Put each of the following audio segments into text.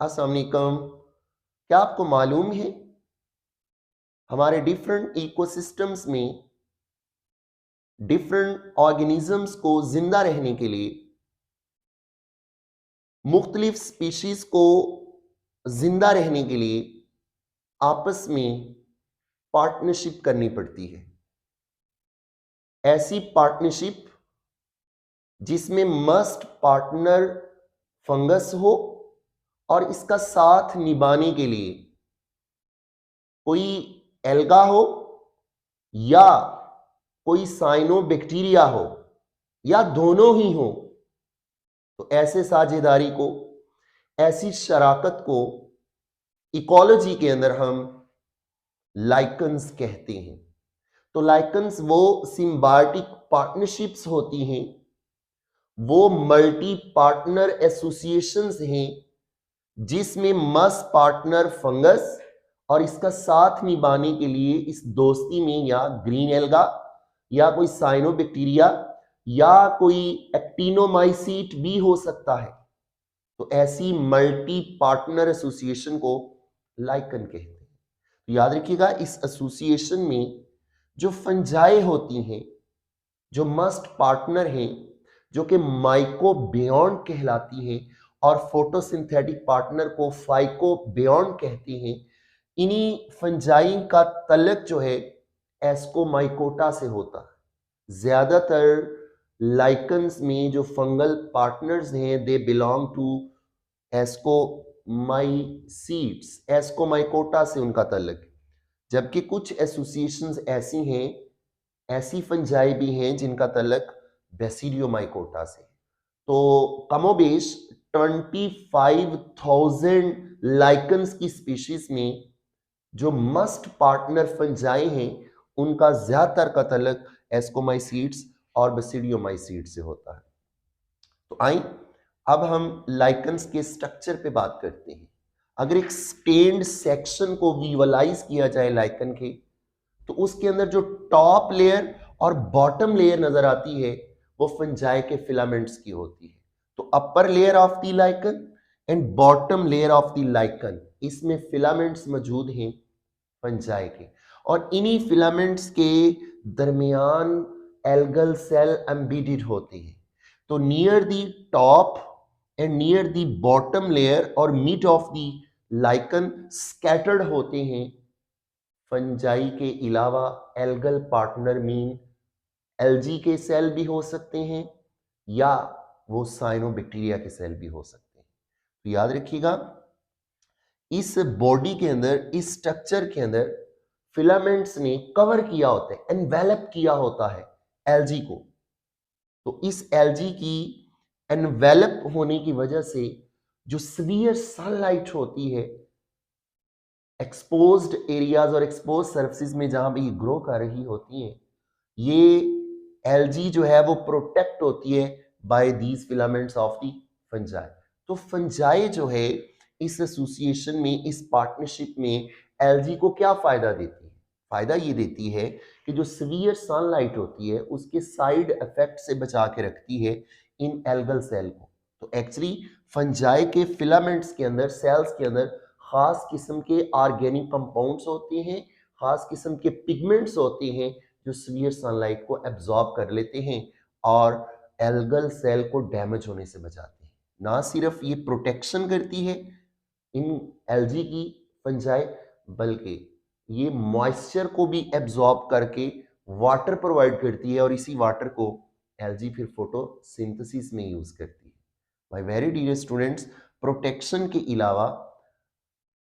अस्सलाम वालेकुम। क्या आपको मालूम है हमारे डिफरेंट इकोसिस्टम्स में डिफरेंट ऑर्गेनिजम्स को जिंदा रहने के लिए मुख्तलिफ स्पीशीज को जिंदा रहने के लिए आपस में पार्टनरशिप करनी पड़ती है। ऐसी पार्टनरशिप जिसमें मस्ट पार्टनर फंगस हो और इसका साथ निभाने के लिए कोई एल्गा हो या कोई साइनोबैक्टीरिया हो या दोनों ही हो, तो ऐसे साझेदारी को, ऐसी शराकत को इकोलॉजी के अंदर हम लाइकन्स कहते हैं। तो लाइकन्स वो सिम्बायोटिक पार्टनरशिप्स होती हैं, वो मल्टी पार्टनर एसोसिएशंस हैं जिसमें मस्ट पार्टनर फंगस और इसका साथ निभाने के लिए इस दोस्ती में या ग्रीन एल्गा या कोई साइनोबैक्टीरिया या कोई एक्टिनोमाइसीट भी हो सकता है। तो ऐसी मल्टी पार्टनर एसोसिएशन को लाइकन कहते हैं। तो याद रखिएगा, इस एसोसिएशन में जो फंजाई होती हैं, जो मस्ट पार्टनर हैं, जो कि माइकोबियोन कहलाती हैं और फोटोसिंथेटिक पार्टनर को फाइकोबियोन कहते हैं, इन्हीं फंजाई का तल्लुक जो है एस्कोमाइकोटा से होता है। ज्यादातर लाइकन्स में जो फंगल पार्टनर्स हैं they belong to ascomycetes, ascomycota से उनका तल्लुक है। जबकि कुछ एसोसिएशंस ऐसी हैं, ऐसी फंजाई भी हैं जिनका तल्लुक बेसिडियोमाइकोटा से। तो कमोबेश 25,000 लाइकन्स की स्पीशीज में जो मस्ट पार्टनर फंजाई हैं उनका ज्यादातर का तल्लुक एस्कोमाइसीट्स और बेसिडियोमाइसीट्स से होता है। तो आइए अब हम लाइकन्स के स्ट्रक्चर पे बात करते हैं। अगर एक स्टेन्ड सेक्शन को विजुअलाइज किया जाए लाइकन के, तो उसके अंदर जो टॉप लेयर और बॉटम लेयर नजर आती है वो फंजाई के फिलामेंट्स की होती है। तो upper layer of the lichen and bottom layer of the lichen, इसमें फिलामेंट्स मौजूद हैं फंजाई के, और इन्हीं फिलामेंट्स के दरमियान एल्गल सेल एम्बेडेड होते हैं। तो near the top and near the bottom layer और mid of the lichen scattered होते हैं फंजाई के अलावा एल्गल पार्टनर मीन एल्जी के सेल भी हो सकते हैं या वो साइनोबैक्टीरिया के सेल भी हो सकते हैं। तो याद रखिएगा, इस बॉडी के अंदर, इस स्ट्रक्चर के अंदर फिलामेंट्स ने कवर किया होता है, एनवेलप किया होता है एल्जी को। तो इस एल्जी की एनवेलप होने की वजह से जो सीवियर सनलाइट होती है एक्सपोज्ड एरियाज और एक्सपोज सर्फेसिस में जहां भी ग्रो कर रही होती हैं, ये एल्जी जो है वो प्रोटेक्ट होती है by these filaments of the fungi. तो फंजाई जो है इस एसोसिएशन में, इस पार्टनरशिप में एल्जी को क्या फायदा देती है? फायदा ये देती है कि जो सीवियर सनलाइट होती है उसके साइड इफेक्ट से बचा के रखती है इन एल्गल सेल को। तो एक्चुअली फंजाई के फिलामेंट्स के अंदर, सेल्स के अंदर खास किस्म के ऑर्गेनिक कंपाउंड्स होते हैं, खास किस्म के पिगमेंट्स होते हैं जो सीवियर सनलाइट को एब्जॉर्ब कर लेते हैं और एल्गल सेल को डैमेज होने से बचाते हैं। ना सिर्फ ये प्रोटेक्शन करती है इन एल्जी की फंजाई, बल्कि ये मॉइस्चर को भी एब्जॉर्ब करके वाटर प्रोवाइड करती है और इसी वाटर को एल्जी फिर फोटोसिंथेसिस में यूज करती है। My very dear students, protection के अलावा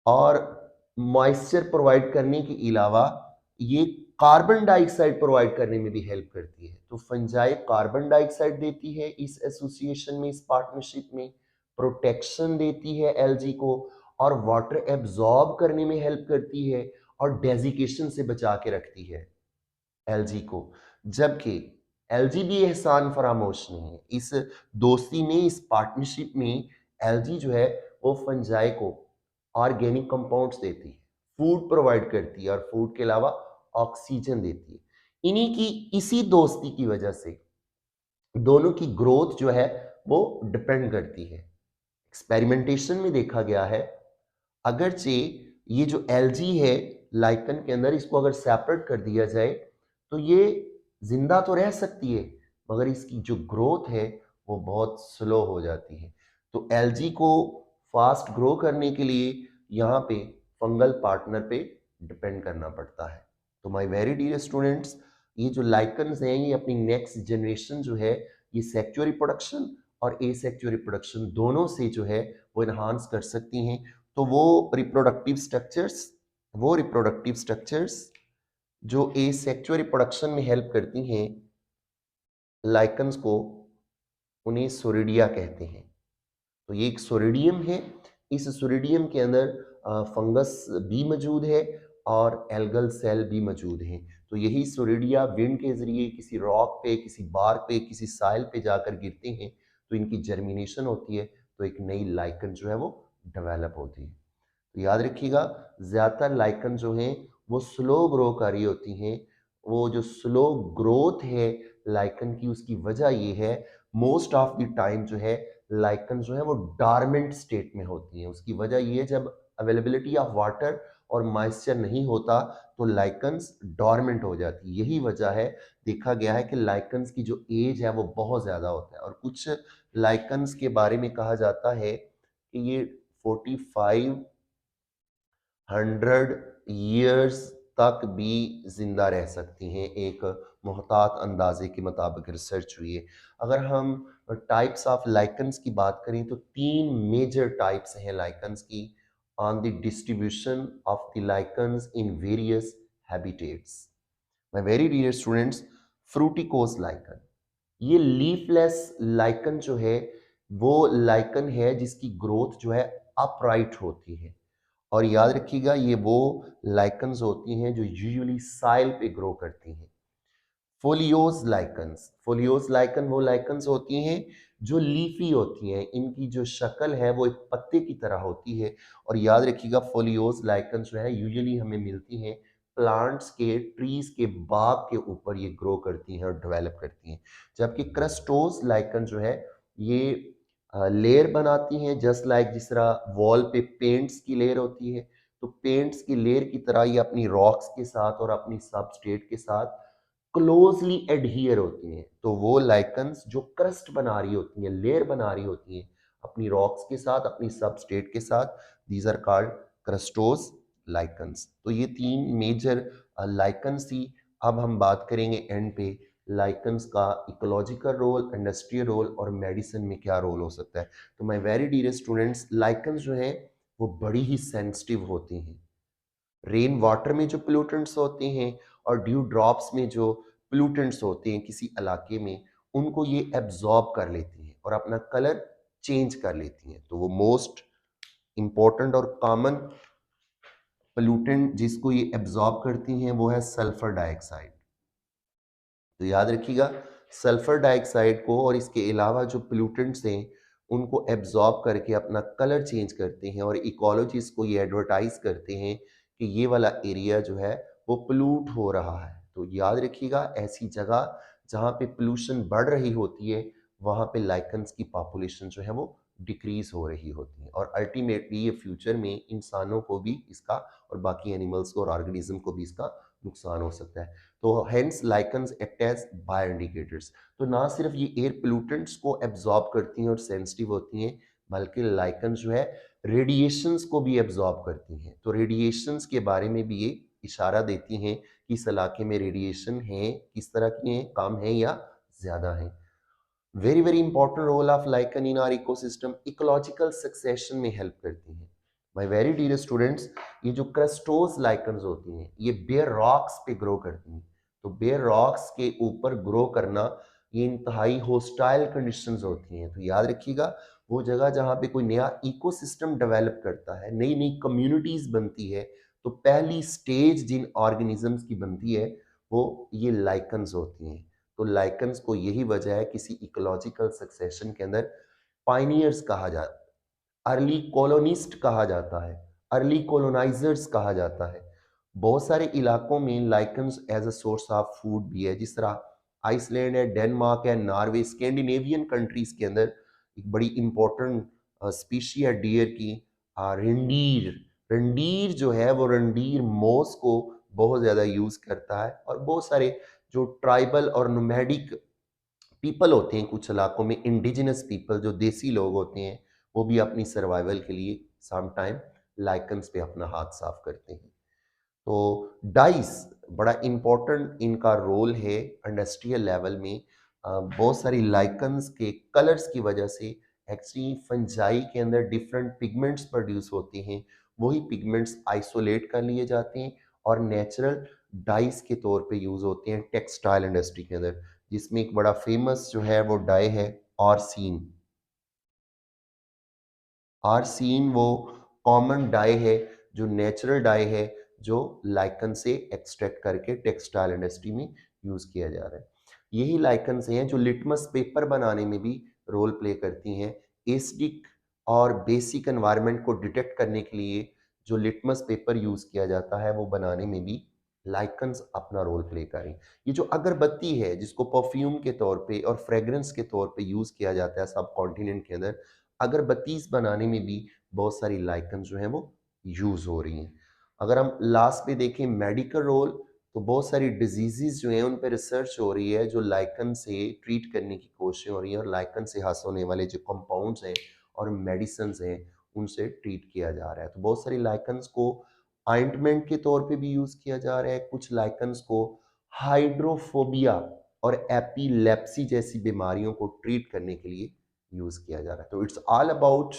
और मॉइस्चर प्रोवाइड करने के अलावा ये कार्बन डाइऑक्साइड प्रोवाइड करने में भी हेल्प करती है। तो फंजाई कार्बन डाइऑक्साइड देती है इस एसोसिएशन में, इस पार्टनरशिप में, प्रोटेक्शन देती है एल्जी को और वाटर एब्जॉर्ब करने में हेल्प करती है और डेजिकेशन से बचा के रखती है एल्जी को। जबकि एल्जी भी एहसान फरामोश नहीं है। इस दोस्ती में, इस पार्टनरशिप में एल्जी जो है वो फंजाई को ऑर्गेनिक कंपाउंड्स देती है, फूड प्रोवाइड करती है और फूड के अलावा ऑक्सीजन देती है। इन्हीं की, इसी दोस्ती की वजह से दोनों की ग्रोथ जो है वो डिपेंड करती है एक्सपेरिमेंटेशन में देखा गया है, अगरचे ये जो एल्गी है लाइकन के अंदर, इसको अगर सेपरेट कर दिया जाए तो ये जिंदा तो रह सकती है, मगर इसकी जो ग्रोथ है वो बहुत स्लो हो जाती है। तो एल्गी को फास्ट ग्रो करने के लिए यहाँ पे फंगल पार्टनर पे डिपेंड करना पड़ता है। तो माय वेरी डियर स्टूडेंट्स, ये जो लाइकन्स हैं ये अपनी नेक्स्ट जनरेशन जो है ये सेक्सुअल रिप्रोडक्शन और एसेक्सुअल रिप्रोडक्शन दोनों से जो है वो इन्हांस कर सकती हैं। तो वो रिप्रोडक्टिव स्ट्रक्चर्स जो एसेक्सुअल रिप्रोडक्शन में हेल्प करती हैं लाइकन्स को, उन्हें सोरिडिया कहते हैं। तो ये एक सोरिडियम है, इस सोरिडियम के अंदर फंगस भी मौजूद है और एल्गल सेल भी मौजूद हैं। तो यही सोरिडिया विंड के जरिए किसी रॉक पे, किसी बार पे, किसी साइल पे जाकर गिरते हैं, तो इनकी जर्मिनेशन होती है, तो एक नई लाइकन जो है वो डेवलप होती है। तो याद रखिएगा, ज़्यादातर लाइकन जो हैं वो स्लो ग्रो कर रही होती हैं। वो जो स्लो ग्रोथ है लाइकन की, उसकी वजह ये है मोस्ट ऑफ द टाइम जो है लाइकन जो है वो डॉर्मेंट स्टेट में होती हैं। उसकी वजह ये है, जब अवेलेबिलिटी ऑफ वाटर और मॉइस्चर नहीं होता तो लाइकन्स डॉर्मेंट हो जाती है। यही वजह है, देखा गया है कि लाइकन्स की जो एज है वो बहुत ज़्यादा होता है, और कुछ लाइकन्स के बारे में कहा जाता है कि ये 4500 ईयर्स तक भी जिंदा रह सकती हैं। एक मोहतात अंदाजे के मुताबिक रिसर्च हुई है। अगर हम टाइप्स ऑफ लाइकन्स की बात करें तो 3 मेजर टाइप्स हैं लाइकन्स की on the distribution of the lichens in various habitats. My very dear students, fruticose lichen, ये लीफलेस लाइकन जो है वो लाइकन है जिसकी ग्रोथ जो है अपराइट होती है। और याद रखिएगा, ये वो लाइकन्स होती हैं जो यूजुअली साइल पे ग्रो करती हैं। फोलियोज लाइकन वो लाइकन्स होती हैं जो लीफी होती हैं, इनकी जो शक्ल है वो एक पत्ते की तरह होती है। और याद रखिएगा, फोलियोज लाइकन जो है यूजुअली हमें मिलती हैं प्लांट्स के, ट्रीज के बाग के ऊपर ये ग्रो करती हैं और डेवलप करती हैं। जबकि क्रस्टोज लाइकन जो है ये लेयर बनाती हैं, जस्ट लाइक जिस तरह वॉल पे पेंट्स की लेयर होती है, तो पेंट्स की लेयर की तरह ये अपनी रॉक्स के साथ और अपनी सबस्ट्रेट के साथ क्लोजली एडहियर होती हैं। तो वो लाइकन्स जो क्रस्ट बना रही होती हैं, लेयर बना रही होती हैं अपनी रॉक्स के साथ, अपनी सबस्ट्रेट के साथ, these are called crustose lichens. तो ये 3 मेजर लाइकन्स थी। अब हम बात करेंगे एंड पे लाइकन्स का इकोलॉजिकल रोल, इंडस्ट्रियल रोल और मेडिसिन में क्या रोल हो सकता है। तो my very dear students, lichens जो हैं वो बड़ी ही सेंसिटिव होती हैं। रेन वाटर में जो पोल्यूटेंट्स होते हैं और ड्यू ड्रॉप्स में जो पोल्यूटेंट्स होते हैं किसी इलाके में, उनको ये एब्जॉर्ब कर लेती हैं और अपना कलर चेंज कर लेती हैं। तो वो मोस्ट इंपॉर्टेंट और कॉमन पोल्यूटेंट जिसको ये एब्जॉर्ब करती हैं वो है सल्फर डाइऑक्साइड। तो याद रखिएगा, सल्फर डाइऑक्साइड को और इसके अलावा जो पोल्यूटेंट्स हैं उनको एब्जॉर्ब करके अपना कलर चेंज करते हैं, और इकोलॉजिस्ट को ये एडवर्टाइज करते हैं कि ये वाला एरिया जो है वो पोल्यूट हो रहा है। तो याद रखिएगा, ऐसी जगह जहाँ पे पोल्यूशन बढ़ रही होती है वहाँ पे लाइकन्स की पॉपुलेशन जो है वो डिक्रीज हो रही होती है, और अल्टीमेटली ये फ्यूचर में इंसानों को भी इसका और बाकी एनिमल्स को और ऑर्गेनिज्म को भी इसका नुकसान हो सकता है। तो hence lichens act as bio indicators. तो ना सिर्फ ये एयर पोल्यूटेंट्स को एब्जॉर्ब करती हैं और सेंसिटिव होती हैं, बल्कि लाइकन्स जो है रेडिएशंस को भी एब्जॉर्ब करती हैं। तो रेडिएशंस के बारे में भी ये इशारा देती हैं कि इस इलाके में रेडिएशन है, किस तरह की है, कम है या ज़्यादा है। Very very important role of lichen in our ecosystem, ecological succession में हेल्प करती हैं। माय वेरी डियर स्टूडेंट्स, ये जो क्रस्टोज लाइकन्स होती हैं ये बेयर रॉक्स पे ग्रो करती हैं। तो बेयर रॉक्स के ऊपर ग्रो करना ये इंतहाई होस्टाइल कंडीशंस होती हैं। तो याद रखिएगा, वो जगह जहाँ पे कोई नया इकोसिस्टम डेवलप करता है, नई नई कम्युनिटीज बनती है, तो पहली स्टेज जिन ऑर्गेनिजम्स की बनती है वो ये लाइकन्स होती हैं। तो लाइकन्स को यही वजह है किसी इकोलॉजिकल सक्सेशन के अंदर पाइनियर्स कहा जाता है, अर्ली कॉलोनिस्ट कहा जाता है, अर्ली कॉलोनाइजर्स कहा जाता है। बहुत सारे इलाकों में lichens as a source of food भी है, जिस तरह आइसलैंड है, डेनमार्क है, नॉर्वे, स्कैंडिनेवियन कंट्रीज के अंदर एक बड़ी इंपॉर्टेंट स्पीशी है डियर की, रंडीर। रंडीर जो है वो रंडीर मोस को बहुत ज़्यादा यूज़ करता है, और बहुत सारे जो ट्राइबल और नोमैडिक पीपल होते हैं कुछ इलाकों में, इंडिजिनस पीपल जो देसी लोग होते हैं, वो भी अपनी सर्वाइवल के लिए सम टाइम लाइकन्स पे अपना हाथ साफ करते हैं। तो डाइस बड़ा इम्पोर्टेंट इनका रोल है इंडस्ट्रियल लेवल में। बहुत सारी लाइकन्स के कलर्स की वजह से एक्चुअली फंजाई के अंदर डिफरेंट पिगमेंट्स प्रोड्यूस होते हैं। वही पिगमेंट्स आइसोलेट कर लिए जाते हैं और नेचुरल डाइस के तौर पे यूज़ होते हैं टेक्सटाइल इंडस्ट्री के अंदर, जिसमें एक बड़ा फेमस जो है वो डाई है ऑर्सीन। आर्सीन वो कॉमन डाई है, जो नेचुरल डाई है, जो लाइकन से एक्सट्रैक्ट करके टेक्सटाइल इंडस्ट्री में यूज किया जा रहा है। यही लाइकन से हैं जो लिटमस पेपर बनाने में भी रोल प्ले करती हैं। एसिडिक और बेसिक एनवायरनमेंट को डिटेक्ट करने के लिए जो लिटमस पेपर यूज किया जाता है, वो बनाने में भी लाइकन्स अपना रोल प्ले करें। ये जो अगरबत्ती है जिसको परफ्यूम के तौर पे और फ्रेग्रेंस के तौर पे यूज किया जाता है सब कॉन्टिनेंट के अंदर, अगरबत्तीस बनाने में भी बहुत सारी लाइकन जो हैं वो यूज़ हो रही हैं। अगर हम लास्ट पे देखें मेडिकल रोल, तो बहुत सारी डिजीज़ेज़ जो हैं उन पे रिसर्च हो रही है, जो लाइकन से ट्रीट करने की कोशिश हो रही है, और लाइकन से हासिल होने वाले जो कंपाउंड्स हैं और मेडिसिन्स हैं, उनसे ट्रीट किया जा रहा है। तो बहुत सारी लाइकन्स को ऑइंटमेंट के तौर पे भी यूज़ किया जा रहा है, कुछ लाइकन्स को हाइड्रोफोबिया और एपिलेप्सी जैसी बीमारियों को ट्रीट करने के लिए यूज किया जा रहा है। तो it's all about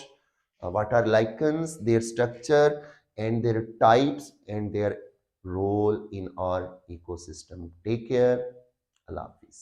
what are lichens, their structure and their types and their role in our ecosystem. Take care. Allah Hafiz.